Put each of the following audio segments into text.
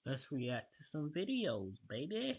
Let's react to some videos, baby.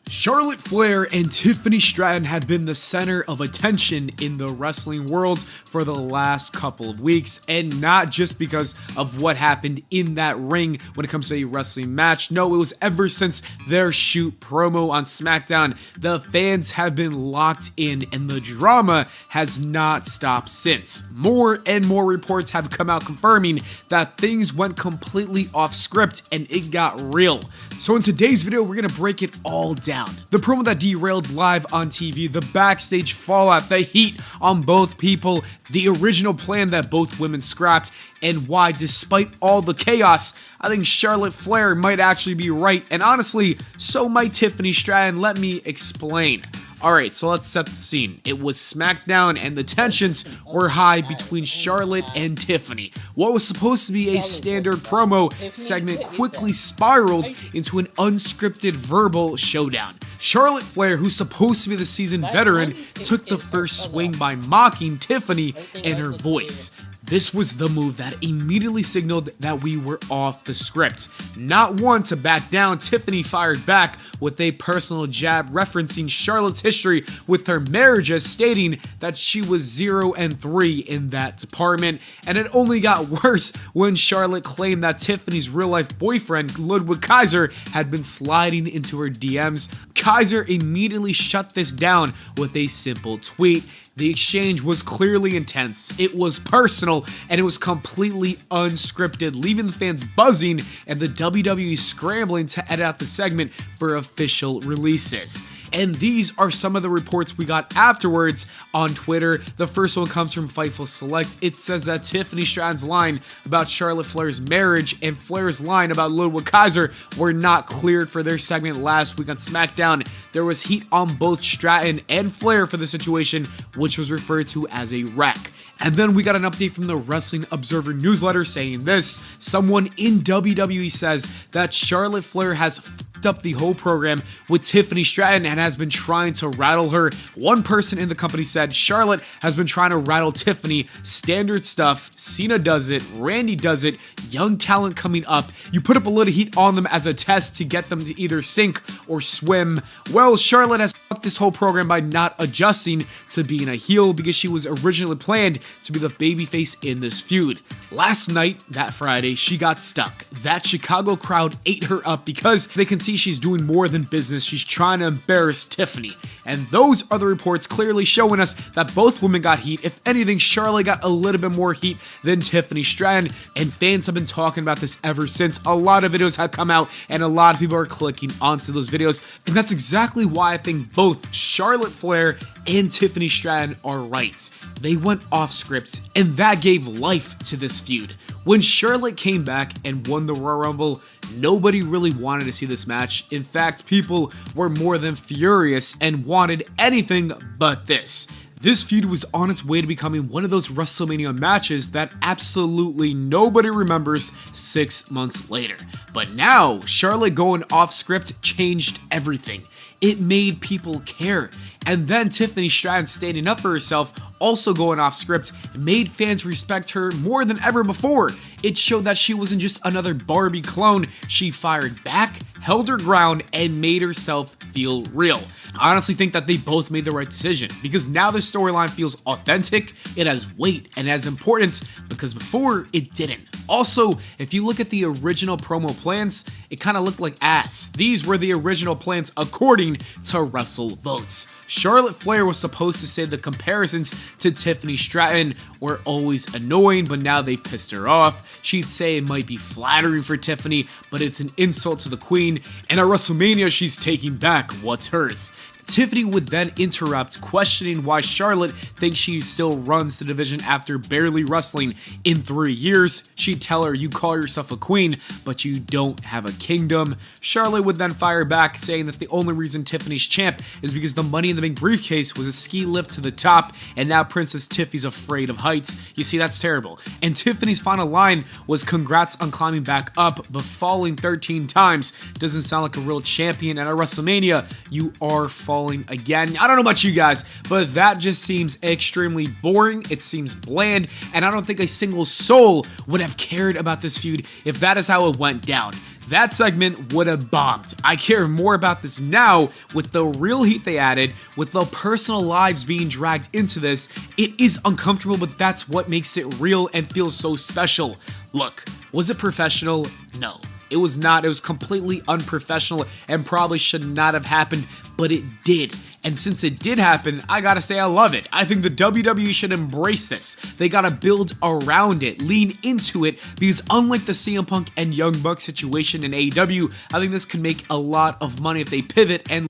Charlotte Flair and Tiffany Stratton have been the center of attention in the wrestling world for the last couple of weeks, and not just because of what happened in that ring when it comes to a wrestling match. No, it was ever since their shoot promo on SmackDown. The fans have been locked in, and the drama has not stopped since. More and more reports have come out confirming that things went completely off script and it got real. So in today's video, we're gonna break it all down. The promo that derailed live on TV, the backstage fallout, the heat on both people, the original plan that both women scrapped, and why, despite all the chaos, I think Charlotte Flair might actually be right, and honestly, so might Tiffany Stratton. Let me explain. Alright, so let's set the scene. It was SmackDown and the tensions were high between Charlotte and Tiffany. What was supposed to be a standard promo segment quickly spiraled into an unscripted verbal showdown. Charlotte Flair, who's supposed to be the seasoned veteran, took the first swing by mocking Tiffany and her voice. This was the move that immediately signaled that we were off the script. Not one to back down, Tiffany fired back with a personal jab referencing Charlotte's history with her marriages, stating that she was 0-3 in that department. And it only got worse when Charlotte claimed that Tiffany's real-life boyfriend, Ludwig Kaiser, had been sliding into her DMs. Kaiser immediately shut this down with a simple tweet. The exchange was clearly intense, it was personal, and it was completely unscripted, leaving the fans buzzing and the WWE scrambling to edit out the segment for official releases. And these are some of the reports we got afterwards on Twitter. The first one comes from Fightful Select. It says that Tiffany Stratton's line about Charlotte Flair's marriage and Flair's line about Ludwig Kaiser were not cleared for their segment last week on SmackDown. There was heat on both Stratton and Flair for the situation, which was referred to as a wreck. And then we got an update from the Wrestling Observer newsletter saying this. Someone in WWE says that Charlotte Flair has f***ed up the whole program with Tiffany Stratton and has been trying to rattle her. One person in the company said Charlotte has been trying to rattle Tiffany. Standard stuff. Cena does it. Randy does it. Young talent coming up. You put up a little heat on them as a test to get them to either sink or swim. Well, Charlotte has fucked this whole program by not adjusting to being a heel because she was originally planned to be the babyface in this feud. Last night, that Friday, she got stuck. That Chicago crowd ate her up because they can see she's doing more than business. She's trying to embarrass Tiffany. And those are the reports clearly showing us that both women got heat. If anything, Charlotte got a little bit more heat than Tiffany Stratton, and fans have been talking about this ever since. A lot of videos have come out, and a lot of people are clicking onto those videos, and that's exactly why I think both Charlotte Flair and Tiffany Stratton are right. They went off script, and that gave life to this feud. When Charlotte came back and won the Royal Rumble, nobody really wanted to see this match. In fact, people were more than furious and wanted anything but this. This feud was on its way to becoming one of those WrestleMania matches that absolutely nobody remembers 6 months later. But now, Charlotte going off script changed everything. It made people care. And then Tiffany Stratton standing up for herself, also going off script, made fans respect her more than ever before. It showed that she wasn't just another Barbie clone. She fired back, held her ground, and made herself feel real. I honestly think that they both made the right decision because now the storyline feels authentic, it has weight, and has importance because before it didn't. Also, if you look at the original promo plans, it kind of looked like ass. These were the original plans according to WrestleVotes. Charlotte Flair was supposed to say the comparisons to Tiffany Stratton were always annoying, but now they pissed her off. She'd say it might be flattering for Tiffany, but it's an insult to the queen, and at WrestleMania she's taking back what's hers. Tiffany would then interrupt, questioning why Charlotte thinks she still runs the division after barely wrestling in 3 years. She'd tell her, "You call yourself a queen, but you don't have a kingdom." Charlotte would then fire back, saying that the only reason Tiffany's champ is because the Money in the Bank briefcase was a ski lift to the top, and now Princess Tiffy's afraid of heights. You see, that's terrible. And Tiffany's final line was, "Congrats on climbing back up, but falling 13 times doesn't sound like a real champion, and at WrestleMania, you are falling brawling again. I don't know about you guys, but that just seems extremely boring. It seems bland, and I don't think a single soul would have cared about this feud if that is how it went down. That segment would have bombed. I care more about this now with the real heat they added, with the personal lives being dragged into this. It is uncomfortable, but that's what makes it real and feels so special. Look, was it professional? No. It was not. It was completely unprofessional and probably should not have happened, but it did. And since it did happen, I gotta say I love it. I think the WWE should embrace this. They gotta build around it, lean into it, because unlike the CM Punk and Young Bucks situation in AEW, I think this can make a lot of money if they pivot and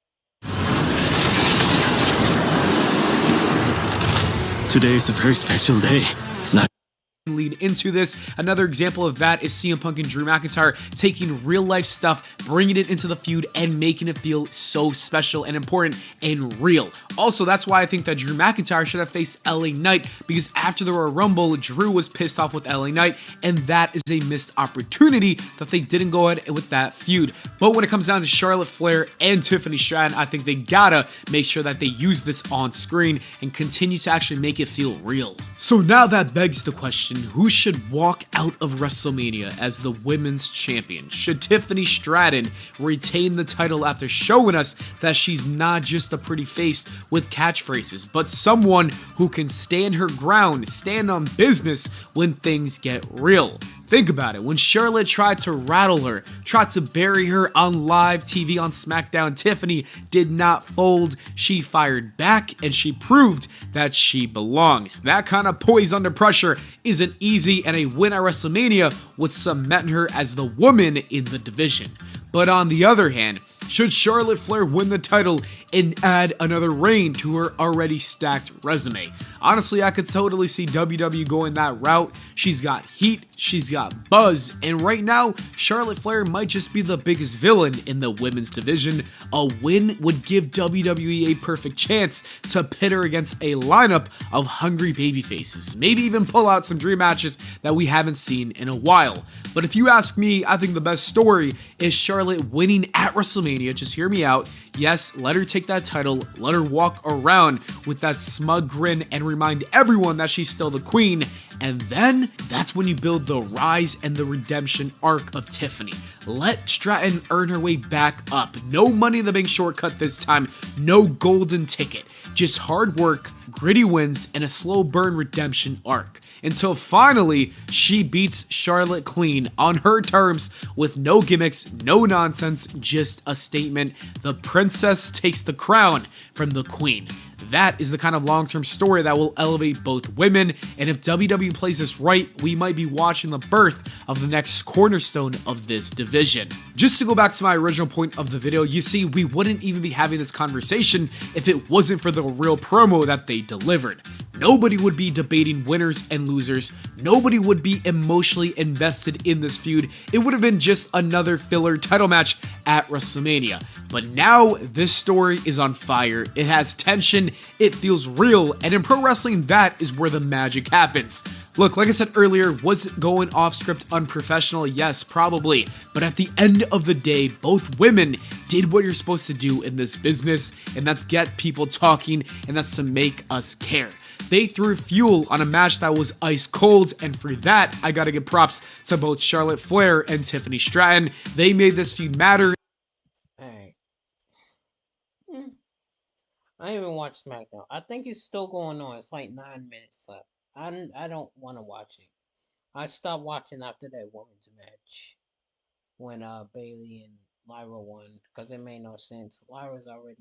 Today is a very special day. It's not lead into this. Another example of that is CM Punk and Drew McIntyre taking real life stuff, bringing it into the feud, and making it feel so special and important and real. Also, that's why I think that Drew McIntyre should have faced LA Knight, because after the Royal Rumble, Drew was pissed off with LA Knight, and that is a missed opportunity that they didn't go ahead with that feud. But when it comes down to Charlotte Flair and Tiffany Stratton, I think they gotta make sure that they use this on screen and continue to actually make it feel real. So now that begs the question, who should walk out of WrestleMania as the women's champion? Should Tiffany Stratton retain the title after showing us that she's not just a pretty face with catchphrases, but someone who can stand her ground, stand on business when things get real? Think about it. When Charlotte tried to rattle her, tried to bury her on live TV on SmackDown, Tiffany did not fold. She fired back and she proved that she belongs. That kind of poise under pressure isn't easy, and a win at WrestleMania would cement her as the woman in the division. But on the other hand, should Charlotte Flair win the title and add another reign to her already stacked resume? Honestly, I could totally see WWE going that route. She's got heat, she's got buzz, and right now, Charlotte Flair might just be the biggest villain in the women's division. A win would give WWE a perfect chance to pit her against a lineup of hungry babyfaces. Maybe even pull out some dream matches that we haven't seen in a while. But if you ask me, I think the best story is Charlotte winning at WrestleMania. Just hear me out. Yes, let her take that title, let her walk around with that smug grin and remind everyone that she's still the queen. And then that's when you build the rise and the redemption arc of Tiffany. Let Stratton earn her way back up. No Money in the Bank shortcut this time, no golden ticket. Just hard work, gritty wins, and a slow burn redemption arc. Until finally, she beats Charlotte clean on her terms with no gimmicks, no nonsense, just a statement. The princess takes the crown from the queen. That is the kind of long-term story that will elevate both women, and if WWE plays this right, we might be watching the birth of the next cornerstone of this division. Just to go back to my original point of the video, you see, we wouldn't even be having this conversation if it wasn't for the real promo that they delivered. Nobody would be debating winners and losers. Nobody would be emotionally invested in this feud. It would have been just another filler title match at WrestleMania. But now this story is on fire. It has tension, it feels real, and in pro wrestling, that is where the magic happens. Look, like I said earlier, was it going off script unprofessional? Yes, probably. But at the end of the day, both women did what you're supposed to do in this business, and that's get people talking, and that's to make us care. They threw fuel on a match that was ice cold, and for that, I gotta give props to both Charlotte Flair and Tiffany Stratton. They made this feud matter. Alright. I didn't even watch SmackDown. I think it's still going on. It's like 9 minutes left. I don't want to watch it. I stopped watching after that women's match when Bailey and Lyra won because it made no sense. Lyra's already